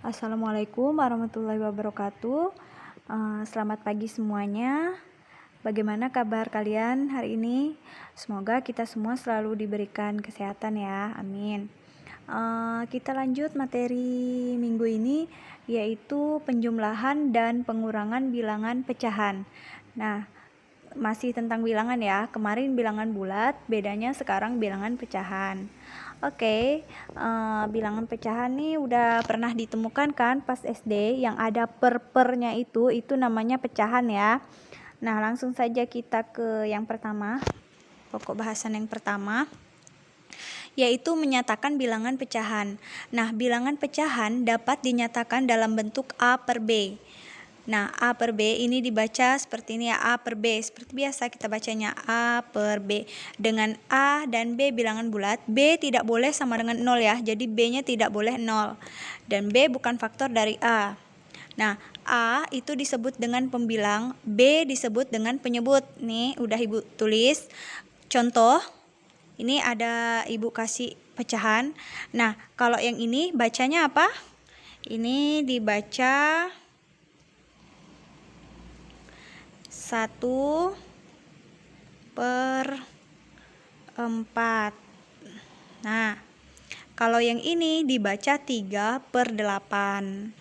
Assalamualaikum warahmatullahi wabarakatuh. Selamat pagi semuanya. Bagaimana kabar kalian hari ini? Semoga kita semua selalu diberikan kesehatan ya, amin. Kita lanjut materi minggu ini, yaitu penjumlahan dan pengurangan bilangan pecahan. Nah, masih tentang bilangan ya. Kemarin bilangan bulat, bedanya sekarang bilangan pecahan. Oke, bilangan pecahan nih udah pernah ditemukan kan pas SD yang ada per-pernya itu namanya pecahan ya. Nah, langsung saja kita ke yang pertama, pokok bahasan yang pertama, yaitu menyatakan bilangan pecahan. Nah, bilangan pecahan dapat dinyatakan dalam bentuk A per B. Nah, A per B ini dibaca seperti ini ya, A per B. Seperti biasa kita bacanya A per B. Dengan A dan B bilangan bulat, B tidak boleh sama dengan 0 ya. Jadi B-nya tidak boleh 0. Dan B bukan faktor dari A. Nah, A itu disebut dengan pembilang, B disebut dengan penyebut. Nih, udah Ibu tulis. Contoh, ini ada Ibu kasih pecahan. Nah, kalau yang ini bacanya apa? Ini dibaca 1/4. Nah, kalau yang ini dibaca 3/8.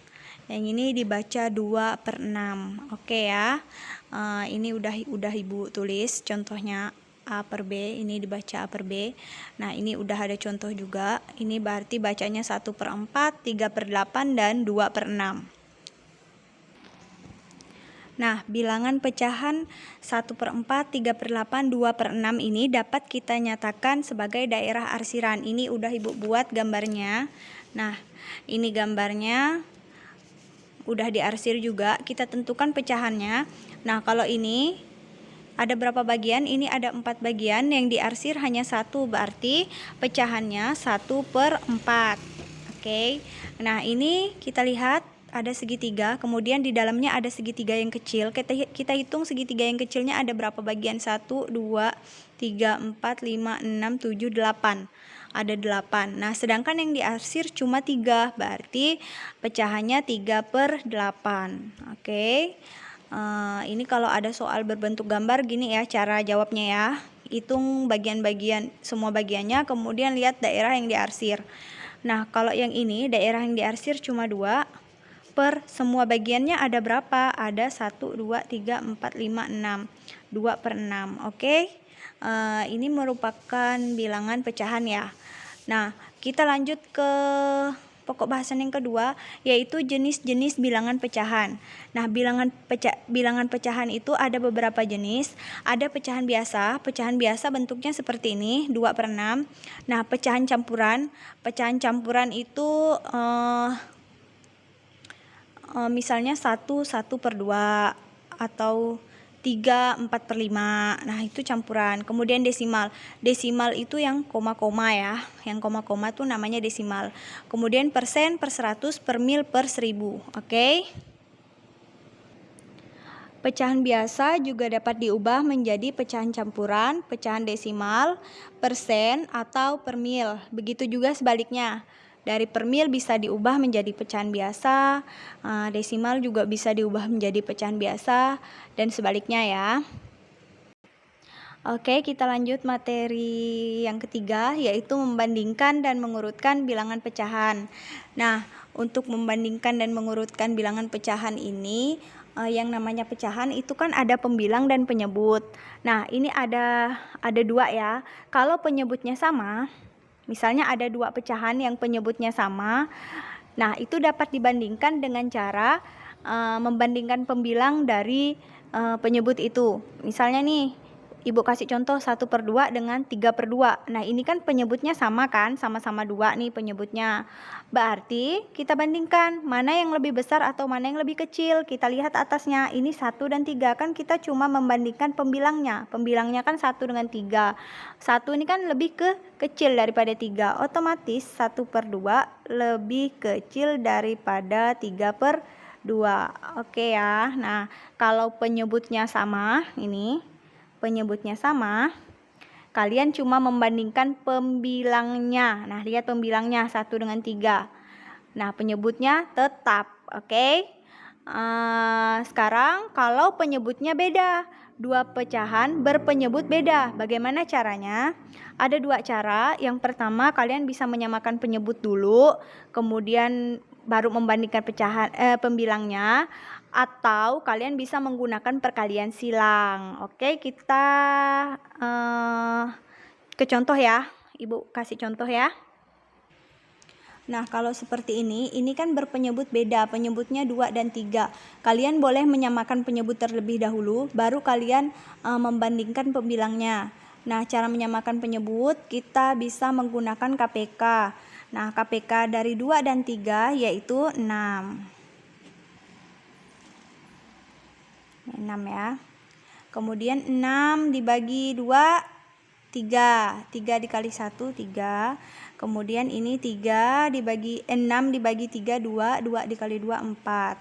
Yang ini dibaca 2/6. Oke ya. Ini udah Ibu tulis contohnya A per B, ini dibaca A per B. Nah, ini udah ada contoh juga. Ini berarti bacanya 1/4, 3/8 dan 2/6. Nah, bilangan pecahan 1/4, 3/8, 2/6 ini dapat kita nyatakan sebagai daerah arsiran. Ini udah Ibu buat gambarnya. Nah, ini gambarnya udah diarsir juga. Kita tentukan pecahannya. Nah, kalau ini ada berapa bagian? Ini ada 4 bagian, yang diarsir hanya 1, berarti pecahannya 1/4. Oke. Nah, ini kita lihat ada segitiga, kemudian di dalamnya ada segitiga yang kecil. Kita hitung segitiga yang kecilnya ada berapa bagian? 1, 2, 3, 4, 5, 6, 7, 8. Ada 8. Nah, sedangkan yang diarsir cuma 3, berarti pecahannya 3/8. Oke. Ini kalau ada soal berbentuk gambar gini ya cara jawabnya ya. Hitung bagian-bagian, semua bagiannya, kemudian lihat daerah yang diarsir. Nah, kalau yang ini daerah yang diarsir cuma 2, per semua bagiannya ada berapa? Ada 1, 2, 3, 4, 5, 6. 2/6. Oke. Ini merupakan bilangan pecahan ya. Nah, kita lanjut ke pokok bahasan yang kedua, yaitu jenis-jenis bilangan pecahan. Nah, bilangan pecahan itu ada beberapa jenis. Ada pecahan biasa. Pecahan biasa bentuknya seperti ini, 2/6. Nah, pecahan campuran. Pecahan campuran itu misalnya 1/2 atau 3/4/5. Nah, itu campuran. Kemudian desimal. Desimal itu yang koma-koma ya. Yang koma-koma itu namanya desimal. Kemudian persen, per 100, per mil, per 1000. Oke. Pecahan biasa juga dapat diubah menjadi pecahan campuran, pecahan desimal, persen, atau per mil. Begitu juga sebaliknya. Dari per mil bisa diubah menjadi pecahan biasa, desimal juga bisa diubah menjadi pecahan biasa, dan sebaliknya ya. Oke, kita lanjut materi yang ketiga, yaitu membandingkan dan mengurutkan bilangan pecahan. Nah, untuk membandingkan dan mengurutkan bilangan pecahan ini, yang namanya pecahan itu kan ada pembilang dan penyebut. Nah, ini ada 2 ya. Kalau penyebutnya sama, misalnya ada 2 pecahan yang penyebutnya sama, nah itu dapat dibandingkan dengan cara membandingkan pembilang dari penyebut itu. Misalnya nih, Ibu kasih contoh 1/2 dengan 3/2. Nah, ini kan penyebutnya sama kan, sama-sama 2 nih penyebutnya. Berarti kita bandingkan mana yang lebih besar atau mana yang lebih kecil. Kita lihat atasnya, ini 1 dan 3, kan kita cuma membandingkan pembilangnya. Pembilangnya kan 1 dengan 3. 1 ini kan lebih kecil daripada 3. Otomatis 1/2 lebih kecil daripada 3/2. Oke ya. Nah, kalau penyebutnya sama, penyebutnya sama, kalian cuma membandingkan pembilangnya. Nah, lihat pembilangnya 1 dengan 3. Nah, penyebutnya tetap. Oke. Sekarang kalau penyebutnya beda, dua pecahan berpenyebut beda. Bagaimana caranya? Ada dua cara. Yang pertama, kalian bisa menyamakan penyebut dulu, kemudian baru membandingkan pembilangnya, atau kalian bisa menggunakan perkalian silang. Oke, kita ke contoh ya. Ibu kasih contoh ya. Nah, kalau seperti ini kan berpenyebut beda, penyebutnya 2 dan 3. Kalian boleh menyamakan penyebut terlebih dahulu, baru kalian membandingkan pembilangnya. Nah, cara menyamakan penyebut, kita bisa menggunakan KPK. Nah, KPK dari 2 dan 3 yaitu 6. 6 ya. Kemudian 6 dibagi 2, 3. 3 dikali 1, 3. Kemudian ini 6 dibagi 3, 2. 2 dikali 2, 4.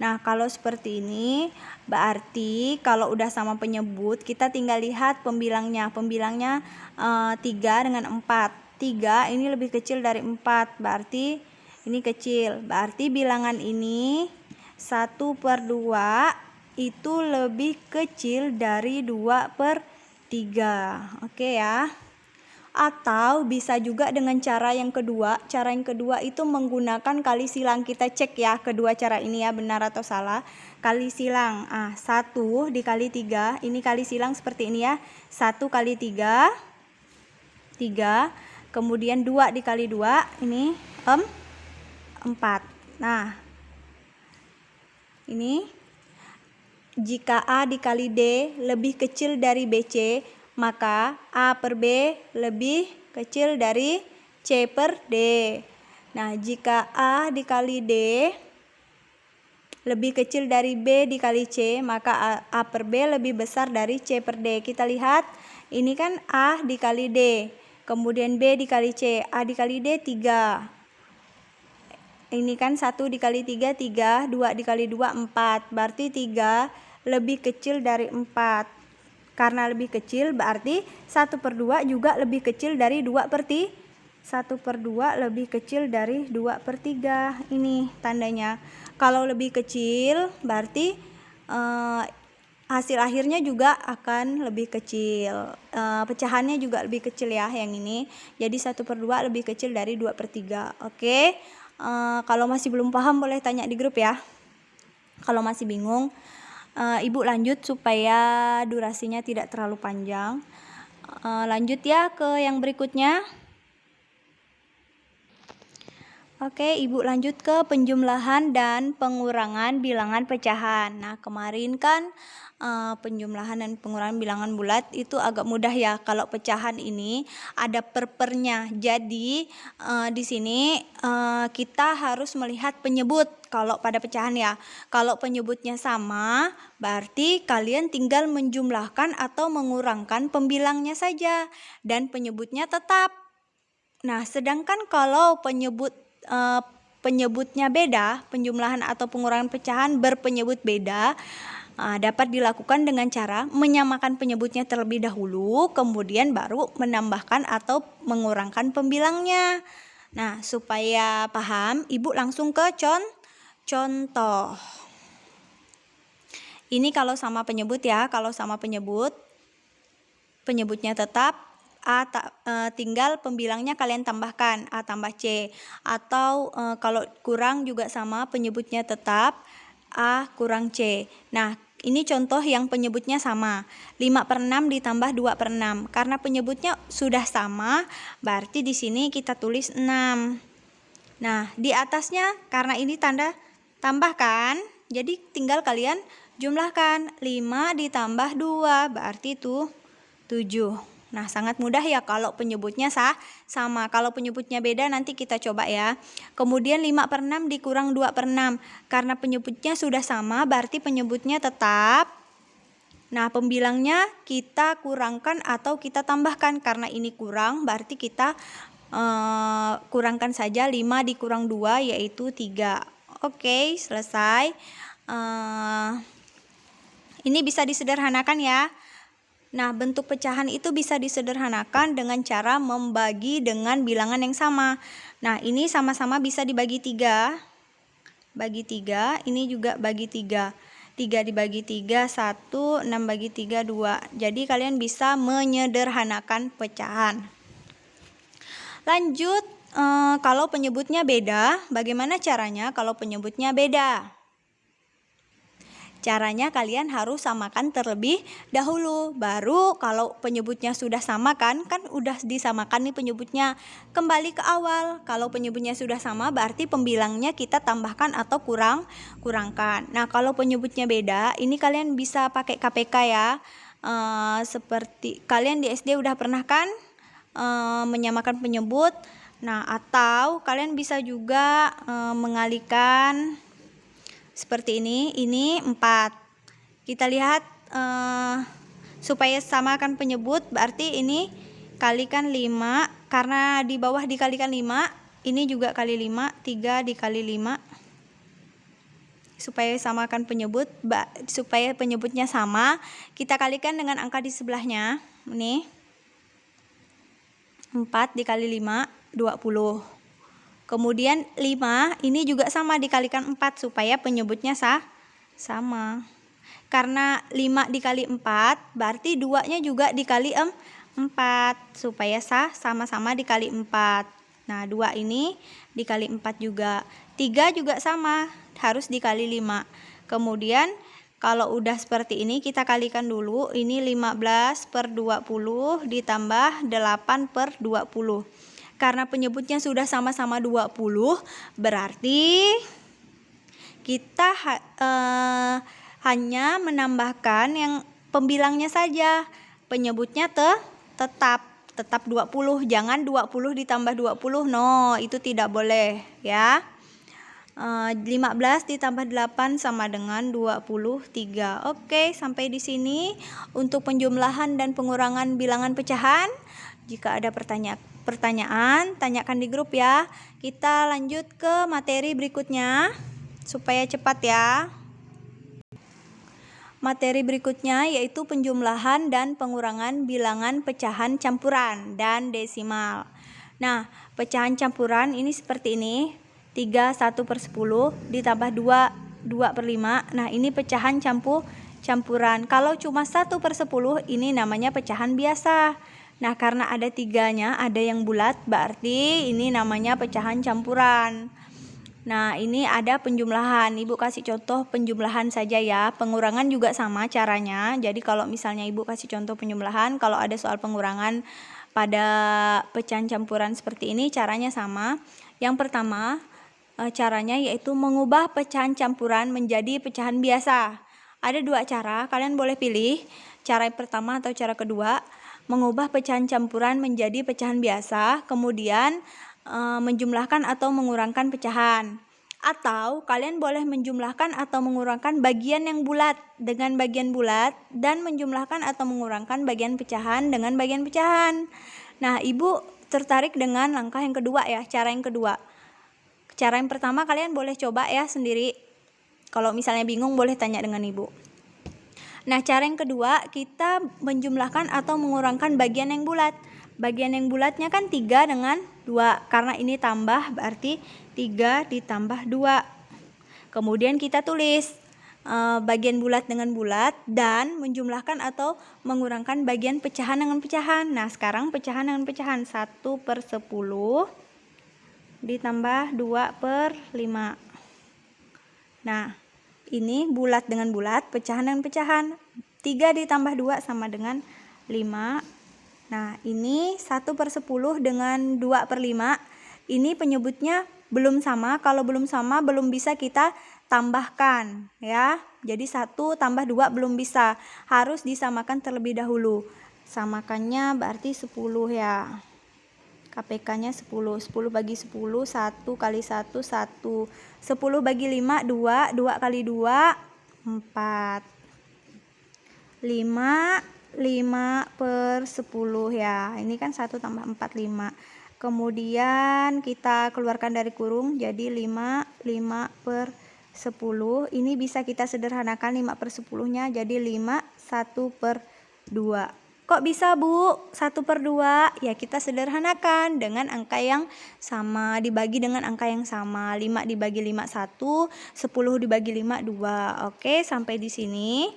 Nah, kalau seperti ini berarti kalau udah sama penyebut, kita tinggal lihat pembilangnya. Pembilangnya 3 dengan 4. 3 ini lebih kecil dari 4, berarti ini kecil. Berarti bilangan ini 1/2 itu lebih kecil dari 2/3. Oke ya. Atau bisa juga dengan cara yang kedua. Cara yang kedua itu menggunakan kali silang. Kita cek ya kedua cara ini ya, benar atau salah. Kali silang. 1 dikali 3. Ini kali silang seperti ini ya. 1 kali 3. 3. Kemudian 2 dikali 2. Ini 4. Nah, ini jika A dikali D lebih kecil dari BC, maka A per B lebih kecil dari C per D. Nah, jika A dikali D lebih kecil dari B dikali C, maka A per B lebih besar dari C per D. Kita lihat, ini kan A dikali D, kemudian B dikali C, A dikali D 3. Ini kan 1 dikali 3, 3, 2 dikali 2, 4. Berarti 3 lebih kecil dari 4. Karena lebih kecil berarti 1/2 juga lebih kecil dari 2/3. 1/2 lebih kecil dari 2/3. Ini tandanya. Kalau lebih kecil berarti hasil akhirnya juga akan lebih kecil. Pecahannya juga lebih kecil ya yang ini. Jadi 1/2 lebih kecil dari 2/3. Oke. Kalau masih belum paham boleh tanya di grup ya. Kalau masih bingung, Ibu lanjut supaya durasinya tidak terlalu panjang. Lanjut ya ke yang berikutnya. Oke, Ibu lanjut ke penjumlahan dan pengurangan bilangan pecahan. Nah, kemarin kan penjumlahan dan pengurangan bilangan bulat itu agak mudah ya. Kalau pecahan ini ada per-pernya. Jadi di sini kita harus melihat penyebut kalau pada pecahan ya. Kalau penyebutnya sama, berarti kalian tinggal menjumlahkan atau mengurangkan pembilangnya saja dan penyebutnya tetap. Nah, sedangkan kalau penyebutnya beda, penjumlahan atau pengurangan pecahan berpenyebut beda, dapat dilakukan dengan cara menyamakan penyebutnya terlebih dahulu, kemudian baru menambahkan atau mengurangkan pembilangnya. Nah, supaya paham, Ibu langsung ke contoh. Ini kalau sama penyebut ya, kalau sama penyebutnya tetap, tinggal pembilangnya kalian tambahkan A tambah C, atau kalau kurang juga sama penyebutnya tetap A kurang C. Nah, ini contoh yang penyebutnya sama, 5/6 ditambah 2/6. Karena penyebutnya sudah sama, berarti di sini kita tulis 6. Nah, di atasnya karena ini tanda tambahkan, jadi tinggal kalian jumlahkan. 5 ditambah 2 berarti itu 7. Nah, sangat mudah ya kalau penyebutnya sama. Kalau penyebutnya beda nanti kita coba ya. Kemudian 5/6 dikurang 2/6. Karena penyebutnya sudah sama berarti penyebutnya tetap. Nah, pembilangnya kita kurangkan atau kita tambahkan. Karena ini kurang berarti kita kurangkan saja. 5 dikurang 2 yaitu 3. Oke, selesai. Ini bisa disederhanakan ya. Nah, bentuk pecahan itu bisa disederhanakan dengan cara membagi dengan bilangan yang sama. Nah, ini sama-sama bisa dibagi 3. Bagi 3, ini juga bagi 3. 3 dibagi 3, 1, 6 bagi 3, 2. Jadi kalian bisa menyederhanakan pecahan. Lanjut, kalau penyebutnya beda, bagaimana caranya kalau penyebutnya beda? Caranya kalian harus samakan terlebih dahulu. Baru kalau penyebutnya sudah sama kan udah disamakan nih penyebutnya. Kembali ke awal. Kalau penyebutnya sudah sama berarti pembilangnya kita tambahkan atau kurangkan. Nah, kalau penyebutnya beda, ini kalian bisa pakai KPK ya. Seperti kalian di SD udah pernah kan menyamakan penyebut. Nah, atau kalian bisa juga mengalihkan seperti ini 4. Kita lihat supaya samakan penyebut berarti ini kalikan 5, karena di bawah dikalikan 5, ini juga kali 5, 3 dikali 5. Supaya samakan penyebut, supaya penyebutnya sama, kita kalikan dengan angka di sebelahnya. Ini 4 dikali 5, 20. Kemudian 5 ini juga sama dikalikan 4 supaya penyebutnya sama. Karena 5 dikali 4 berarti 2-nya juga dikali 4 supaya sama-sama dikali 4. Nah, 2 ini dikali 4 juga. 3 juga sama, harus dikali 5. Kemudian kalau udah seperti ini kita kalikan dulu. Ini 15 per 20 ditambah 8 per 20. Karena penyebutnya sudah sama-sama 20, berarti kita hanya menambahkan yang pembilangnya saja. Penyebutnya tetap 20, jangan 20 ditambah 20. No, itu tidak boleh ya. 15 ditambah 8 sama dengan 23. Oke, sampai di sini untuk penjumlahan dan pengurangan bilangan pecahan. Jika ada pertanyaan, tanyakan di grup ya. Kita lanjut ke materi berikutnya supaya cepat ya. Materi berikutnya yaitu penjumlahan dan pengurangan bilangan pecahan campuran dan desimal. Nah, pecahan campuran ini seperti ini. 3 1 per 10 ditambah 2 2 per 5. Nah, ini pecahan campuran. Kalau cuma 1 per 10 ini namanya pecahan biasa. Nah, karena ada 3-nya, ada yang bulat, berarti ini namanya pecahan campuran. Nah, ini ada penjumlahan. Ibu kasih contoh penjumlahan saja ya. Pengurangan juga sama caranya. Jadi kalau misalnya Ibu kasih contoh penjumlahan, kalau ada soal pengurangan pada pecahan campuran seperti ini, caranya sama. Yang pertama, caranya yaitu mengubah pecahan campuran menjadi pecahan biasa. Ada 2 cara, kalian boleh pilih. Cara yang pertama atau cara kedua. Mengubah pecahan campuran menjadi pecahan biasa, kemudian menjumlahkan atau mengurangkan pecahan. Atau kalian boleh menjumlahkan atau mengurangkan bagian yang bulat dengan bagian bulat dan menjumlahkan atau mengurangkan bagian pecahan dengan bagian pecahan. Nah, Ibu tertarik dengan langkah yang kedua ya, cara yang kedua. Cara yang pertama kalian boleh coba ya sendiri. Kalau misalnya bingung boleh tanya dengan Ibu. Nah, cara yang kedua, kita menjumlahkan atau mengurangkan bagian yang bulat. Bagian yang bulatnya kan 3 dengan 2. Karena ini tambah, berarti 3 ditambah 2. Kemudian kita tulis bagian bulat dengan bulat dan menjumlahkan atau mengurangkan bagian pecahan dengan pecahan. Nah, sekarang pecahan dengan pecahan. 1 per 10 ditambah 2 per 5. Nah, ini bulat dengan bulat, pecahan dengan pecahan. 3 ditambah 2 sama dengan 5. Nah, ini 1 per 10 dengan 2 per 5. Ini penyebutnya belum sama. Kalau belum sama, belum bisa kita tambahkan ya. Jadi 1 tambah 2 belum bisa. Harus disamakan terlebih dahulu. Samakannya berarti 10 ya. KPK-nya 10. 10 bagi 10, 1 kali 1, 1. 10 bagi 5, 2. 2 kali 2, 4. 5 per 10 ya. Ini kan 1 tambah 4, 5. Kemudian kita keluarkan dari kurung. Jadi 5 per 10. Ini bisa kita sederhanakan 5 per 10-nya. Jadi 5, 1 per 2. Kok bisa Bu 1/2? Ya kita sederhanakan dengan angka yang sama, dibagi dengan angka yang sama. 5 dibagi 5 1, 10 dibagi 5 2. Oke, sampai di sini.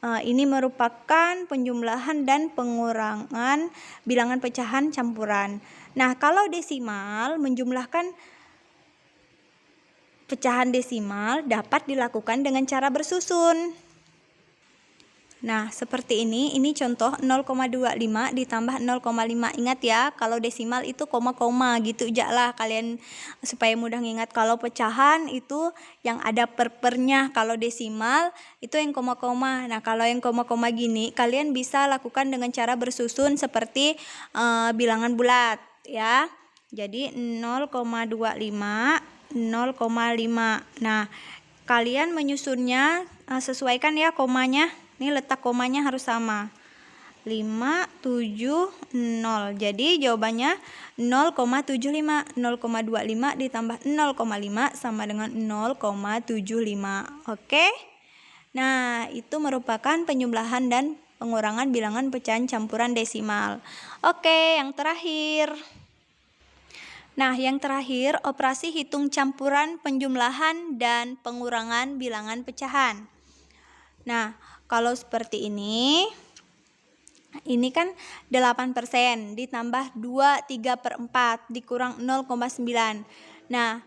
Ini merupakan penjumlahan dan pengurangan bilangan pecahan campuran. Nah, kalau desimal, menjumlahkan pecahan desimal dapat dilakukan dengan cara bersusun. Nah, seperti ini contoh 0,25 ditambah 0,5. Ingat ya, kalau desimal itu koma-koma gitu aja lah kalian supaya mudah ngingat. Kalau pecahan itu yang ada per-pernya, kalau desimal itu yang koma-koma. Nah, kalau yang koma-koma gini kalian bisa lakukan dengan cara bersusun seperti bilangan bulat ya. Jadi 0,25 0,5. Nah, kalian menyusunnya sesuaikan ya komanya. Ini letak komanya harus sama. 5, 7, 0. Jadi jawabannya 0,75. 0,25 ditambah 0,5 sama dengan 0,75. Oke? Nah, itu merupakan penjumlahan dan pengurangan bilangan pecahan campuran desimal. Oke, yang terakhir. Nah, yang terakhir, operasi hitung campuran penjumlahan dan pengurangan bilangan pecahan. Nah, kalau seperti ini kan 8% ditambah 2/3/4 dikurang 0,9. Nah,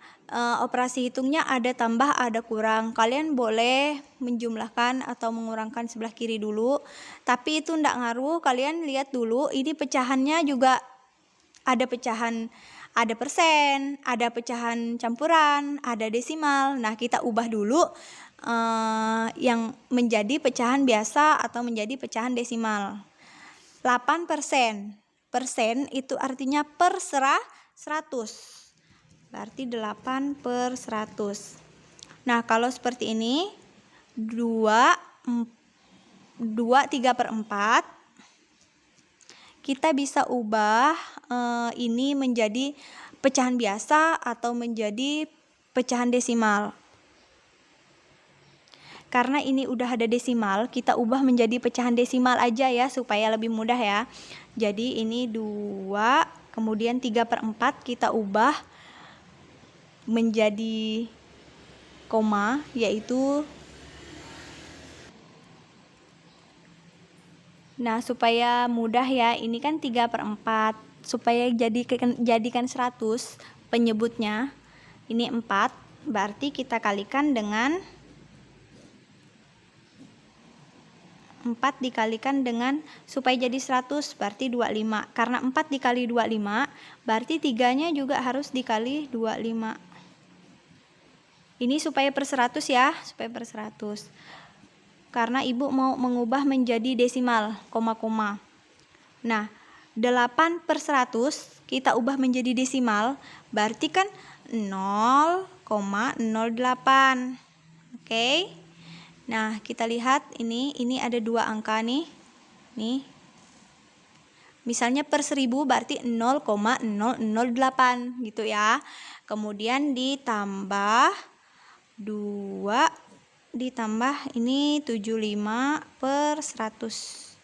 operasi hitungnya ada tambah ada kurang. Kalian boleh menjumlahkan atau mengurangkan sebelah kiri dulu, tapi itu enggak ngaruh. Kalian lihat dulu, ini pecahannya juga ada pecahan, ada persen, ada pecahan campuran, ada desimal. Nah, kita ubah dulu yang menjadi pecahan biasa atau menjadi pecahan desimal. 8%. Persen itu artinya per 100. Berarti 8/100. Nah, kalau seperti ini 2/3/4 kita bisa ubah ini menjadi pecahan biasa atau menjadi pecahan desimal. Karena ini udah ada desimal, kita ubah menjadi pecahan desimal aja ya supaya lebih mudah ya. Jadi ini 2, kemudian 3/4 kita ubah menjadi koma, yaitu nah supaya mudah ya, ini kan 3/4. Supaya jadikan 100 penyebutnya, ini 4, berarti kita kalikan dengan 4 dikalikan dengan supaya jadi 100 berarti 25. Karena 4 dikali 25 berarti 3-nya juga harus dikali 25. Ini supaya per 100 ya, supaya per 100. Karena ibu mau mengubah menjadi desimal, koma-koma. Nah, 8/100 kita ubah menjadi desimal, berarti kan 0,08. Oke. Nah, kita lihat ini ada 2 angka nih. Nih. Misalnya per 1000 berarti 0,008 gitu ya. Kemudian ditambah 2 ditambah ini 75/100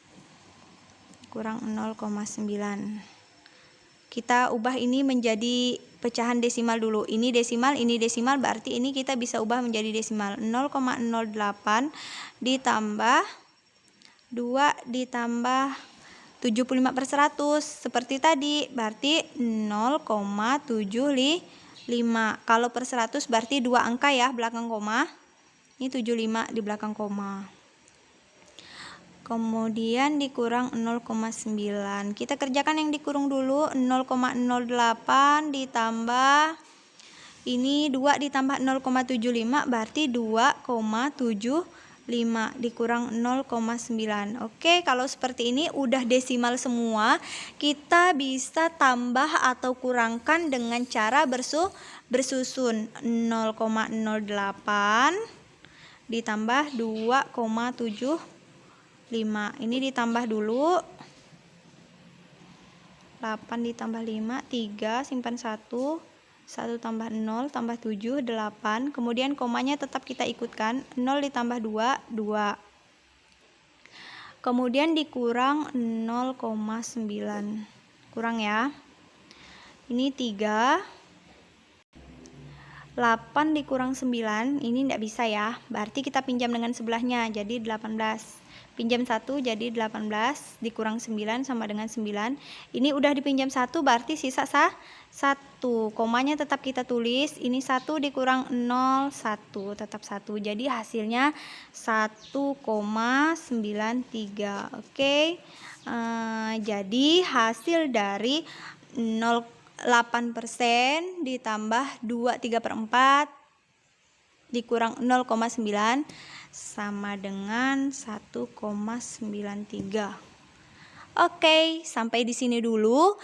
kurang 0,9. Kita ubah ini menjadi pecahan desimal dulu. Ini desimal berarti ini kita bisa ubah menjadi desimal. 0,08 ditambah 2 ditambah 75/100 seperti tadi, berarti 0,75. Kalau per 100 berarti 2 angka ya belakang koma. Ini 75 di belakang koma. Kemudian dikurang 0,9. Kita kerjakan yang dikurung dulu. 0,08 ditambah ini 2 ditambah 0,75 berarti 2,75 dikurang 0,9. Oke, kalau seperti ini udah desimal semua, kita bisa tambah atau kurangkan dengan cara bersusun. 0,08 ditambah 2,75. Ini ditambah dulu. 8 ditambah 5, 3, simpan 1. 1 tambah 0, tambah 7, 8. Kemudian komanya tetap kita ikutkan. 0 ditambah 2, 2. kemudian dikurang 0,9. Kurang ya. Ini 3. 8 dikurang 9, ini tidak bisa ya. Berarti kita pinjam dengan sebelahnya, jadi 18. Pinjam 1 jadi 18 dikurang 9 sama dengan 9. Ini udah dipinjam 1, berarti sisa 1. Komanya tetap kita tulis. Ini 1 dikurang 0, 1, tetap 1. Jadi hasilnya 1,93. Oke. Jadi hasil dari 8% ditambah 2/3/4 dikurang 0,9 sama dengan 1,93. Oke, sampai di sini dulu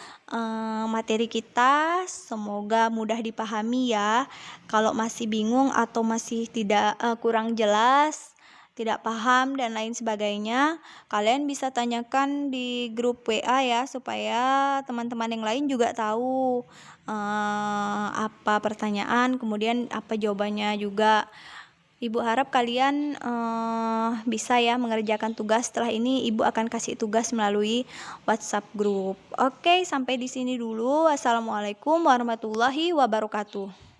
materi kita. Semoga mudah dipahami ya. Kalau masih bingung atau masih tidak kurang jelas, tidak paham dan lain sebagainya, kalian bisa tanyakan di grup WA ya, supaya teman-teman yang lain juga tahu apa pertanyaan, kemudian apa jawabannya juga. Ibu harap kalian bisa ya mengerjakan tugas. Setelah ini Ibu akan kasih tugas melalui WhatsApp grup. Oke, sampai di sini dulu. Wassalamualaikum warahmatullahi wabarakatuh.